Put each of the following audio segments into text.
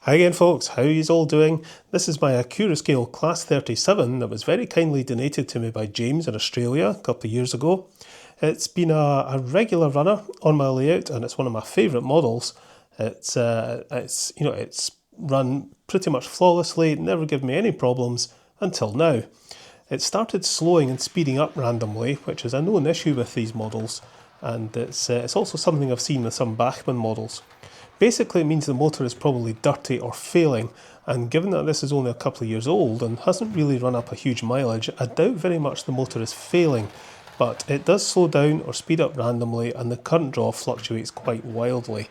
Hi again folks, how are you all doing? This is my Accurascale Class 37 that was very kindly donated to me by James in Australia a couple of years ago. It's been a regular runner on my layout and it's one of my favourite models. It's run pretty much flawlessly, never given me any problems until now. It started slowing and speeding up randomly, which is a known issue with these models, and it's also something I've seen with some Bachmann models. Basically, it means the motor is probably dirty or failing, and given that this is only a couple of years old and hasn't really run up a huge mileage, I doubt very much the motor is failing, but it does slow down or speed up randomly and the current draw fluctuates quite wildly.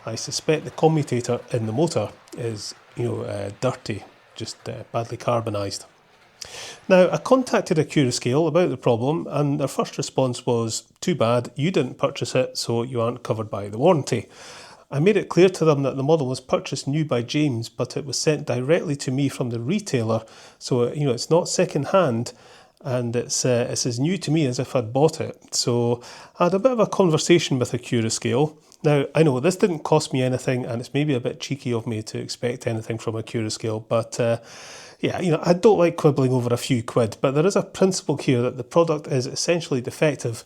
I suspect the commutator in the motor is, dirty, just badly carbonised. Now, I contacted Accurascale about the problem and their first response was, "Too bad, you didn't purchase it, so you aren't covered by the warranty." I made it clear to them that the model was purchased new by James, but it was sent directly to me from the retailer, so it's not second hand, and it's as new to me as if I'd bought it. So I had a bit of a conversation with Accurascale. Now, I know this didn't cost me anything, and it's maybe a bit cheeky of me to expect anything from Accurascale, but I don't like quibbling over a few quid, but there is a principle here that the product is essentially defective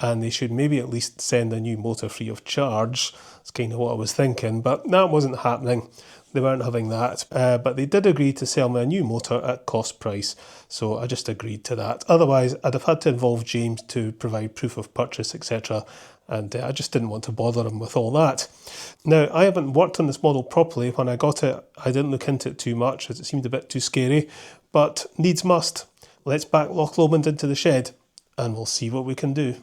and they should maybe at least send a new motor free of charge. That's kind of what I was thinking, but that wasn't happening. They weren't having that, but they did agree to sell me a new motor at cost price, so I just agreed to that. Otherwise, I'd have had to involve James to provide proof of purchase, etc., and I just didn't want to bother him with all that. Now, I haven't worked on this model properly. When I got it, I didn't look into it too much as it seemed a bit too scary, but needs must. Let's back Loch Lomond into the shed and we'll see what we can do.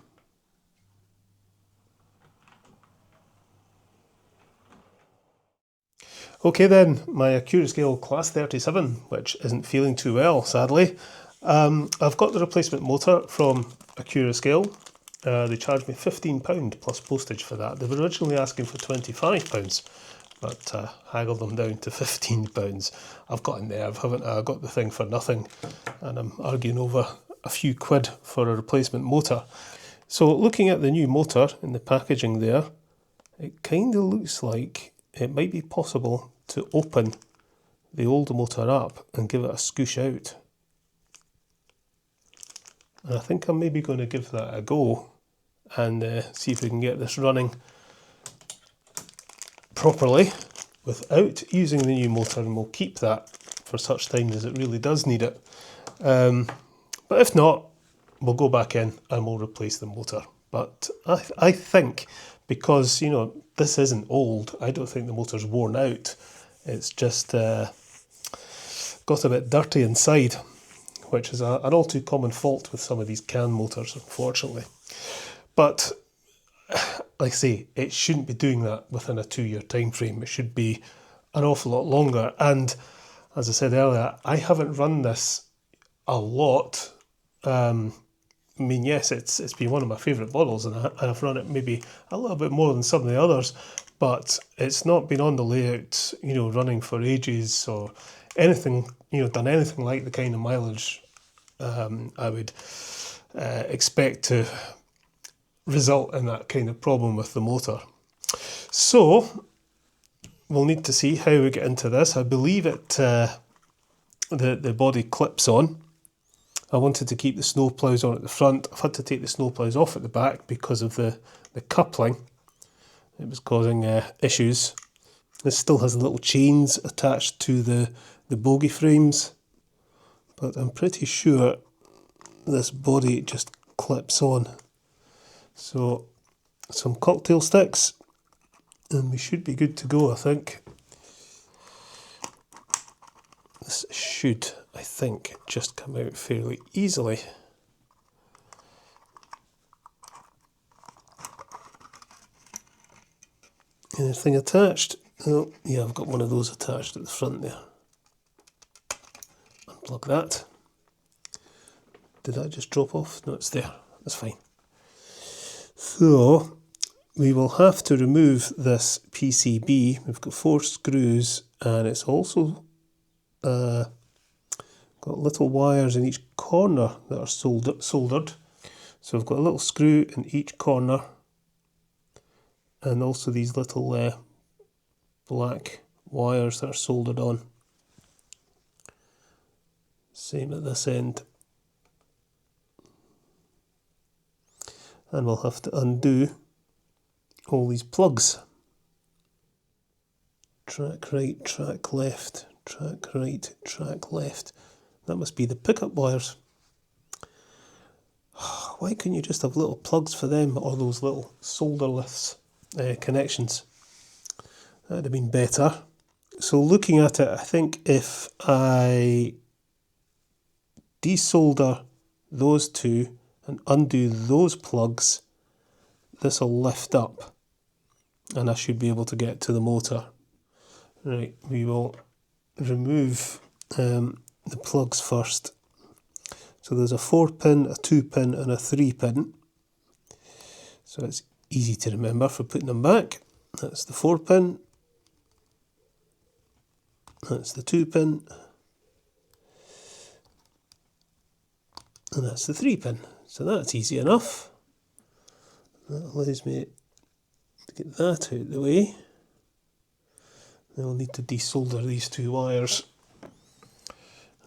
Okay then, my Accurascale Class 37, which isn't feeling too well, sadly. I've got the replacement motor from Accurascale. They charged me £15 plus postage for that. They were originally asking for £25, but haggled them down to £15. I've got a nerve, haven't I? I got the thing for nothing, and I'm arguing over a few quid for a replacement motor. So looking at the new motor in the packaging there, it kind of looks like it might be possible to open the old motor up and give it a scoosh out. And I think I'm maybe going to give that a go and see if we can get this running properly without using the new motor, and we'll keep that for such time as it really does need it. But if not, we'll go back in and we'll replace the motor. But I think, because this isn't old, I don't think the motor's worn out. It's just got a bit dirty inside, which is an all too common fault with some of these can motors, unfortunately. But like I say, it shouldn't be doing that within a 2-year time frame. It should be an awful lot longer. And as I said earlier, I haven't run this a lot. Yes, it's been one of my favourite models, and I've run it maybe a little bit more than some of the others, but it's not been on the layout, running for ages or anything, done anything like the kind of mileage I would expect to result in that kind of problem with the motor. So we'll need to see how we get into this. I believe the body clips on. I wanted to keep the snow ploughs on at the front. I've had to take the snow ploughs off at the back because of the coupling. It was causing issues. This still has little chains attached to the bogie frames, but I'm pretty sure this body just clips on. So some cocktail sticks and we should be good to go, I think. This should, I think, just come out fairly easily. Anything attached? Oh, yeah, I've got one of those attached at the front there. Unplug that. Did that just drop off? No, it's there. That's fine. So we will have to remove this PCB. We've got 4 screws, and it's also got little wires in each corner that are soldered. So we've got a little screw in each corner, and also these little black wires that are soldered on. Same at this end. And we'll have to undo all these plugs. Track right, track left, track right, track left. That must be the pickup wires. Why couldn't you just have little plugs for them, or those little solderless connections? That'd have been better. So looking at it, I think if I desolder those two and undo those plugs, this will lift up and I should be able to get to the motor. Right, we will remove the plugs first. So there's a 4-pin, a 2-pin and a 3-pin. So it's easy to remember for putting them back. That's the 4-pin. That's the 2-pin. And that's the 3-pin. So that's easy enough. That allows me to get that out of the way. Then we'll need to desolder these two wires.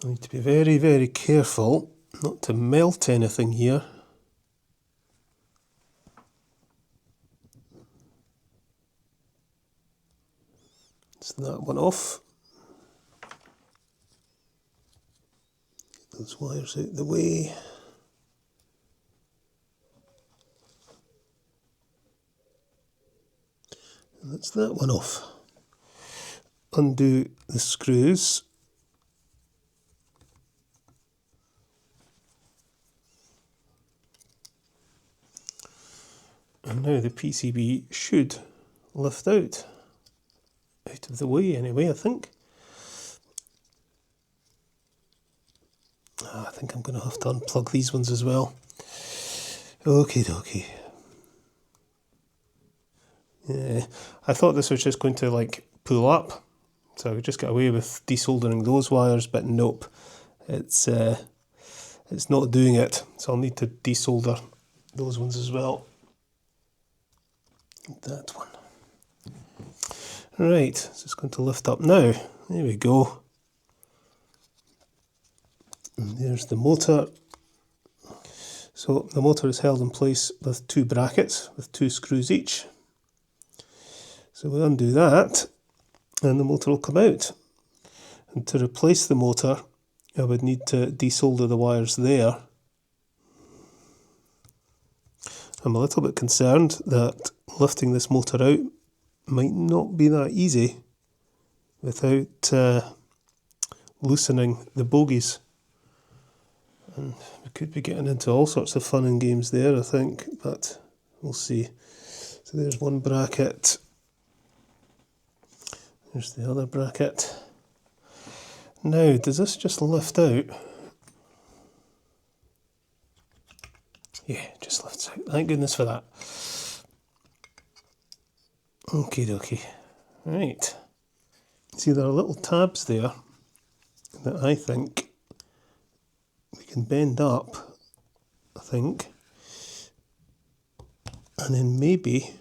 I need to be very, very careful not to melt anything here. It's that one off. Get those wires out the way. And that's that one off. Undo the screws. And now the PCB should lift out of the way anyway, I think. I think I'm going to have to unplug these ones as well. Okie dokie. Yeah, I thought this was just going to like pull up, so I could just get away with desoldering those wires, but nope, it's not doing it, so I'll need to desolder those ones as well. That one. Right, so it's going to lift up now. There we go. And there's the motor. So the motor is held in place with two brackets with two screws each. So we undo that and the motor will come out. And to replace the motor, I would need to desolder the wires there. I'm a little bit concerned that lifting this motor out might not be that easy without loosening the bogies. And we could be getting into all sorts of fun and games there, I think, but we'll see. So there's one bracket. There's the other bracket. Now, does this just lift out? Yeah, it just lifts out. Thank goodness for that. Okie dokie. Right. See, there are little tabs there that I think we can bend up, I think, and then maybe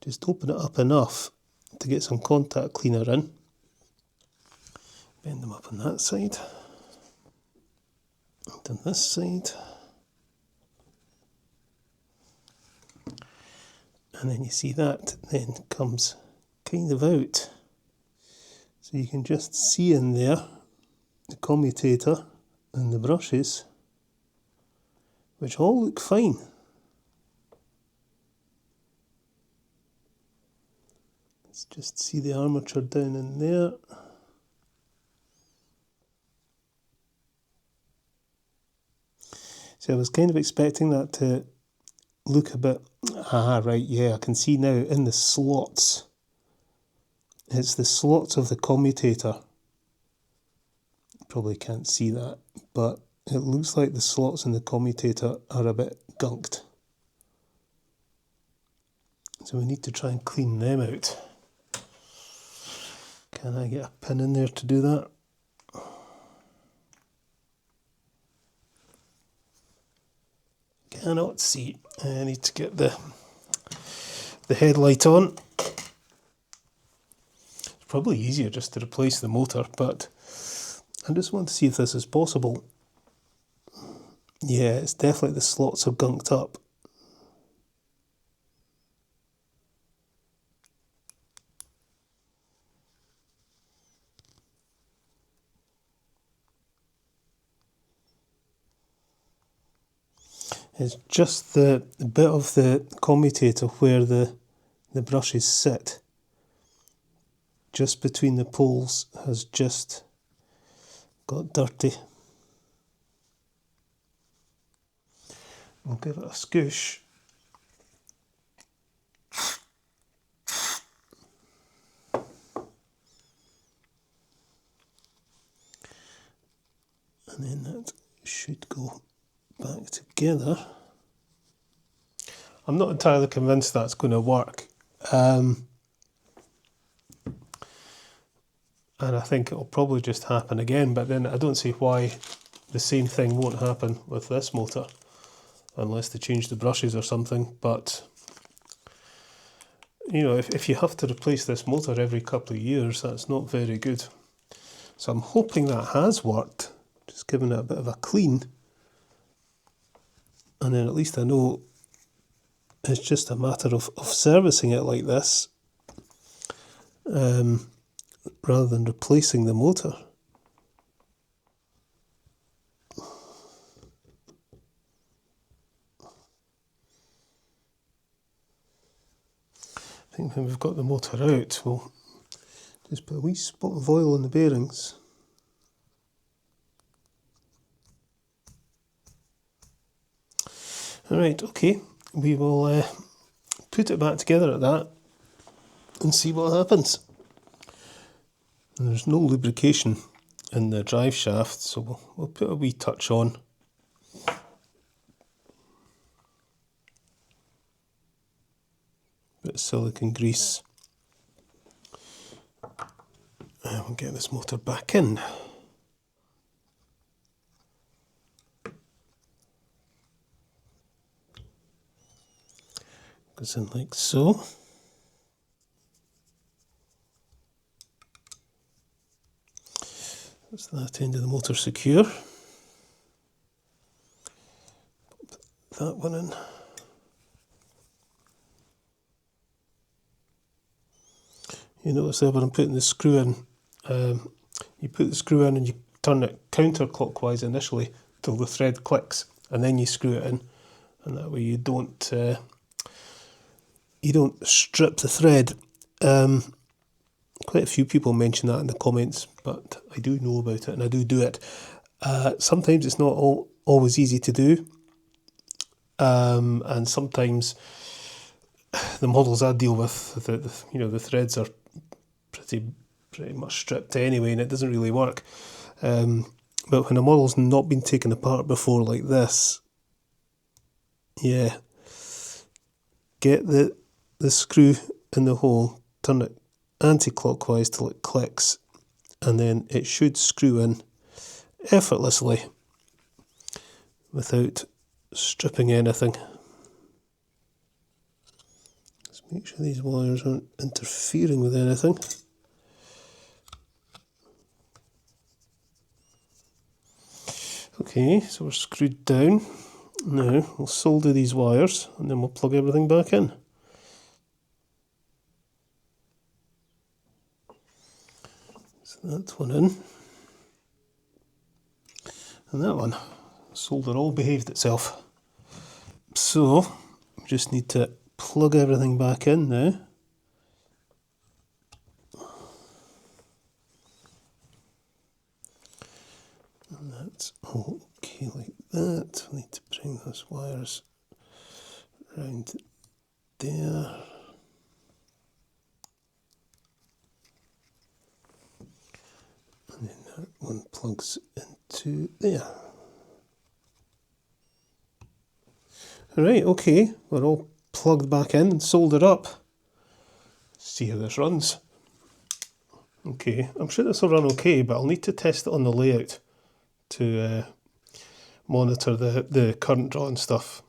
just open it up enough to get some contact cleaner in. Bend them up on that side, and on this side. And then you see that then comes kind of out. So you can just see in there the commutator and the brushes, which all look fine. Let's just see the armature down in there. So I was kind of expecting that to look a bit, right, yeah, I can see now in the slots. It's the slots of the commutator. Probably can't see that, but it looks like the slots in the commutator are a bit gunked. So we need to try and clean them out. Can I get a pin in there to do that? Cannot see. I need to get the headlight on. Probably easier just to replace the motor, but I just want to see if this is possible. Yeah, it's definitely the slots have gunked up. It's just the bit of the commutator where the brushes sit, just between the poles, has just got dirty. We'll give it a scoosh. And then that should go back together. I'm not entirely convinced that's going to work. And I think it'll probably just happen again, but then I don't see why the same thing won't happen with this motor, unless they change the brushes or something. But, you know, if you have to replace this motor every couple of years, that's not very good. So I'm hoping that has worked, just giving it a bit of a clean. And then at least I know it's just a matter of servicing it like this, rather than replacing the motor. I think when we've got the motor out, we'll just put a wee spot of oil on the bearings. Alright, okay, we will put it back together at that and see what happens. And there's no lubrication in the drive shaft, so we'll put a wee touch on. Bit of silicone grease. And we'll get this motor back in. Goes in like so. That's that end of the motor secure. Put that one in. You notice there when I'm putting the screw in, you put the screw in and you turn it counterclockwise initially till the thread clicks, and then you screw it in, and that way you don't strip the thread. Quite a few people mention that in the comments, but I do know about it and I do it. Sometimes it's not always easy to do, and sometimes the models I deal with, the threads are pretty much stripped anyway, and it doesn't really work. But when a model's not been taken apart before like this, yeah, get the screw in the hole, turn it anti-clockwise till it clicks, and then it should screw in effortlessly without stripping anything. Let's make sure these wires aren't interfering with anything. Okay, so we're screwed down. Now we'll solder these wires and then we'll plug everything back in. So that's one in. And that one, solder all behaved itself. So we just need to plug everything back in now. And that's all okay like that. We need to bring those wires around there. And then that one plugs into there. Alright, okay, we're all plugged back in and soldered up. Let's see how this runs. Okay, I'm sure this will run okay, but I'll need to test it on the layout to monitor the current draw and stuff.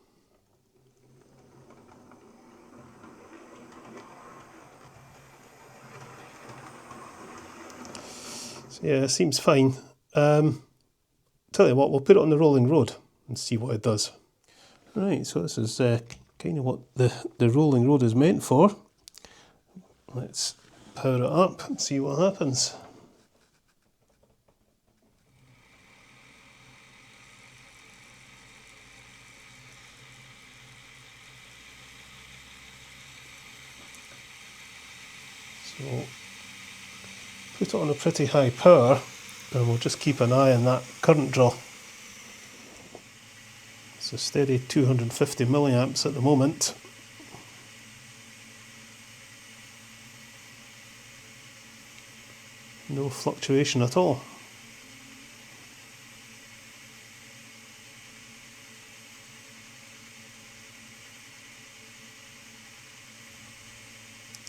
Yeah, it seems fine. Tell you what, we'll put it on the rolling road and see what it does. Right, so this is kind of what the rolling road is meant for. Let's power it up and see what happens. So put it on a pretty high power and we'll just keep an eye on that current draw. It's a steady 250 milliamps at the moment. No fluctuation at all.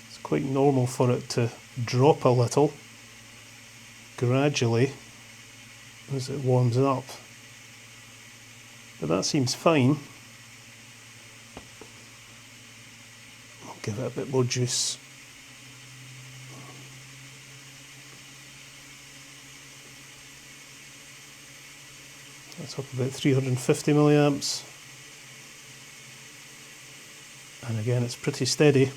It's quite normal for it to drop a little gradually as it warms up. But that seems fine. I'll give it a bit more juice. That's up about 350 milliamps. And again, it's pretty steady.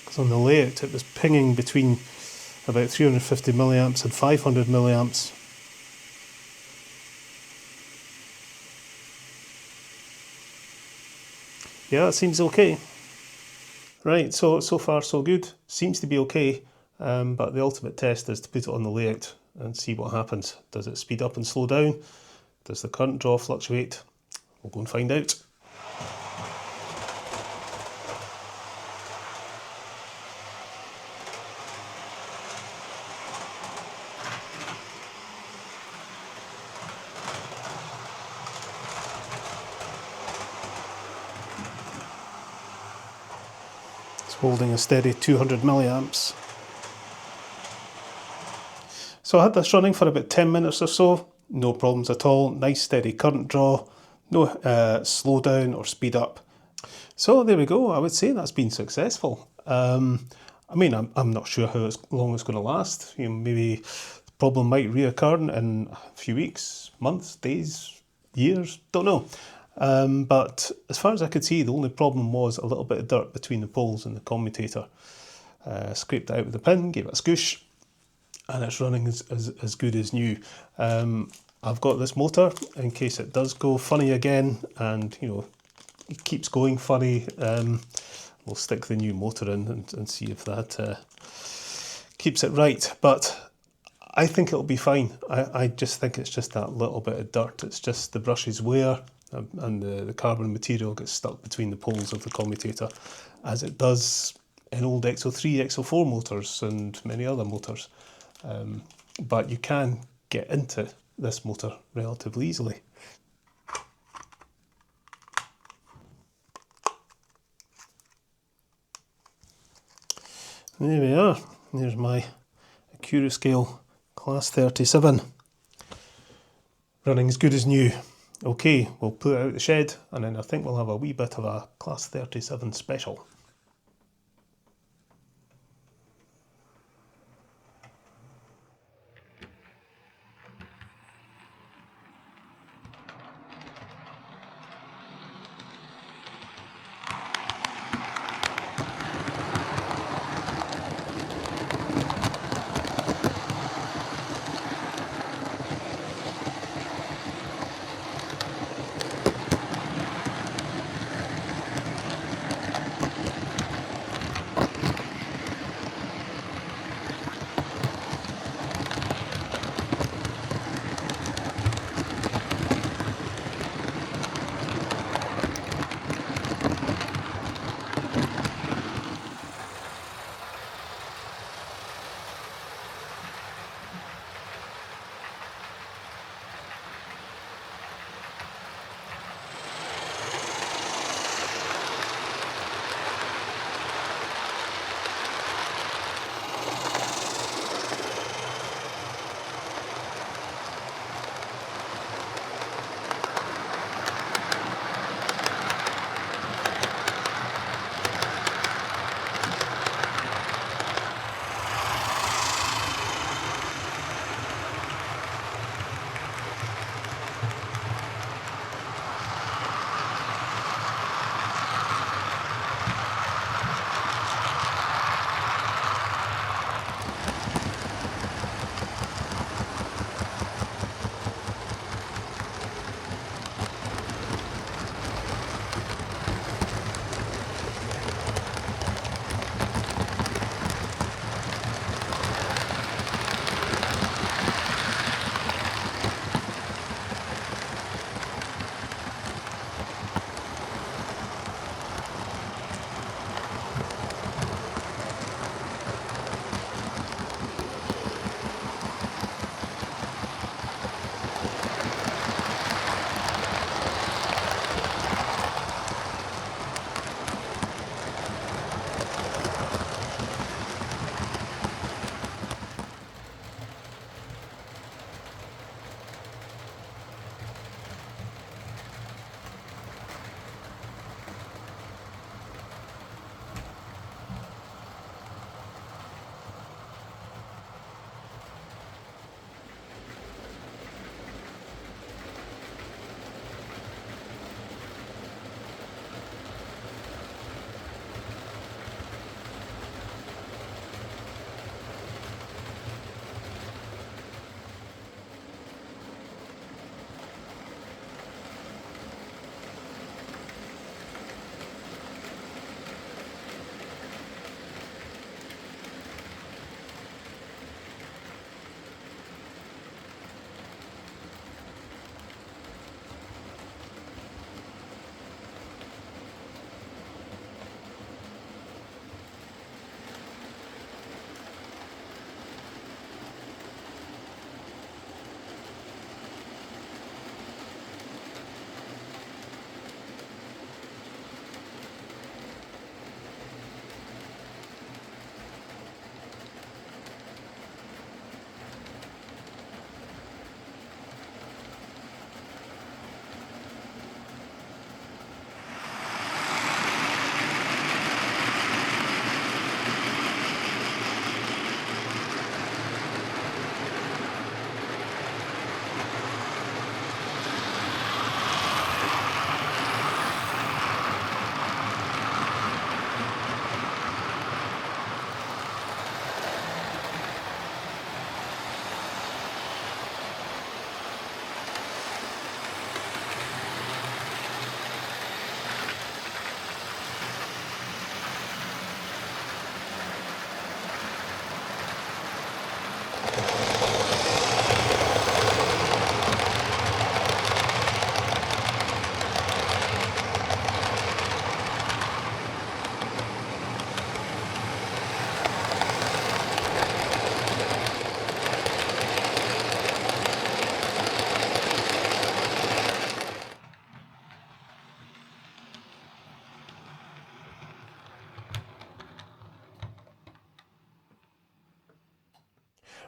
Because on the layout, it was pinging between about 350 milliamps and 500 milliamps. Yeah, that seems okay. Right, so far so good. Seems to be okay, but the ultimate test is to put it on the layout and see what happens. Does it speed up and slow down? Does the current draw fluctuate? We'll go and find out. It's holding a steady 200 milliamps. So I had this running for about 10 minutes or so, no problems at all, nice steady current draw, no slowdown or speed up. So there we go, I would say that's been successful. I mean, I'm not sure how long it's going to last. You know, maybe the problem might reoccur in a few weeks, months, days, years, don't know. But as far as I could see, the only problem was a little bit of dirt between the poles and the commutator. Scraped it out with a pin, gave it a scoosh, and it's running as good as new. I've got this motor in case it does go funny again, and you know, it keeps going funny. We'll stick the new motor in and see if that keeps it right. But I think it'll be fine. I just think it's just that little bit of dirt. It's just the brushes wear and the carbon material gets stuck between the poles of the commutator, as it does in old XO3, XO4 motors and many other motors. But you can get into this motor relatively easily. There we are. There's my Accurascale Class 37. Running as good as new. Okay, we'll put it out the shed and then I think we'll have a wee bit of a Class 37 special.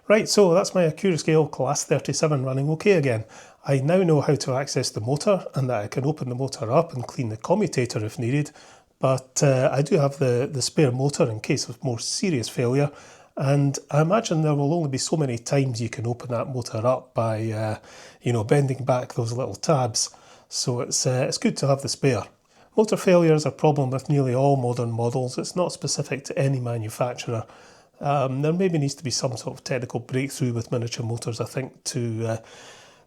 Right, so that's my Accurascale Class 37 running okay again. I now know how to access the motor and that I can open the motor up and clean the commutator if needed, but I do have the spare motor in case of more serious failure, and I imagine there will only be so many times you can open that motor up by bending back those little tabs, so it's good to have the spare. Motor failure is a problem with nearly all modern models. It's not specific to any manufacturer. There maybe needs to be some sort of technical breakthrough with miniature motors, I think, to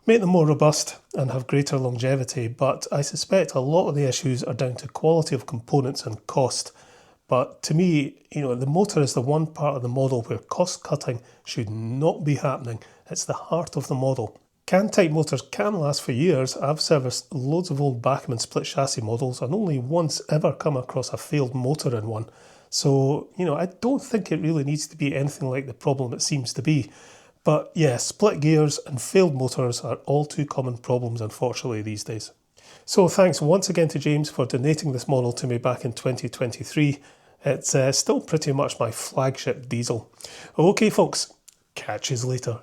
make them more robust and have greater longevity, but I suspect a lot of the issues are down to quality of components and cost. But to me, the motor is the one part of the model where cost cutting should not be happening. It's the heart of the model. CAN-type motors can last for years. I've serviced loads of old Bachmann split chassis models and only once ever come across a failed motor in one. So, I don't think it really needs to be anything like the problem it seems to be. But yeah, split gears and failed motors are all too common problems, unfortunately, these days. So thanks once again to James for donating this model to me back in 2023. It's still pretty much my flagship diesel. Okay folks, catch yous later.